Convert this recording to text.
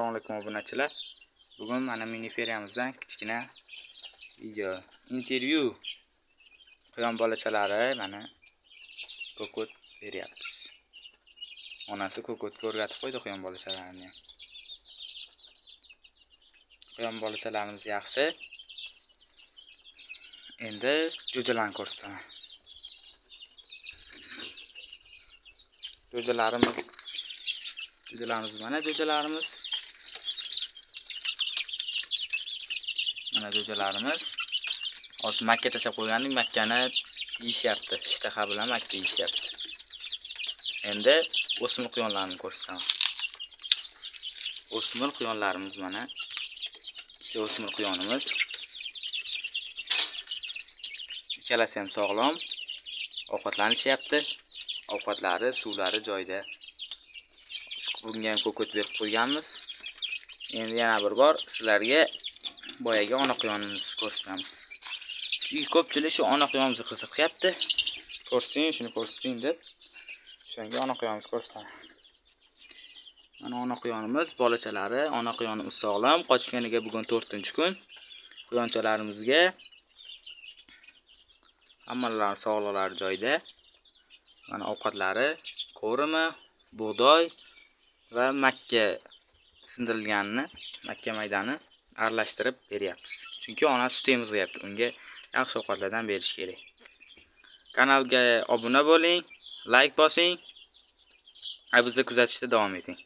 Assalomu alaykum obunachilar. Bugun mana miniferiyamizdan kichkina video intervyu quyon bolachalari mana kokot beryapmiz. Onasi kokotga o'rgatib qo'ydi quyon bolachalarini. Quyon bolachalarimiz yaxshi. Endi jo'jalarni ko'rsataman. Jo'jalarimiz mana jo'jalarimiz. Mana jo'jalarimiz. Hozir makka tashlab qo'ygandik, makkani yeyishyapti. Ishtaha bilan makka yeyishyapti. Endi o'smir quyonlarini ko'rsataman. O'smir quyonlarimiz mana. Ikkita o'smir quyonimiz. Ikkalasi ham sog'lom. Ovqatlanishyapti. Ovqatlari, suvlari joyida. Bunga ham kokot berib qo'yganmiz. Endi yana bir bor sizlarga boyagi ona quyonimizni ko'rsatamiz. Chunki ko'pchilik shu ona quyonimizni qiziqyapti. Shuni ko'rsating deb. Shunga ona quyonimizni ko'rsataman. Mana ona quyonimiz, bolachalari, ona quyonimiz sog'lom. Qochganiga bugun 4-kun. Quyonchalarimizga hammalari sog'liqlari joyida. Mana ovqatlari, ko'rimi, bug'doy va makka sindirilganini, makka maydani aralashtirib beryapmiz. Chunki onasi sut emizayapti, unga yaxshi ovqatlardan berish kerak. Kanalga obuna bo'ling, like bosing, bizni kuzatishda davom eting.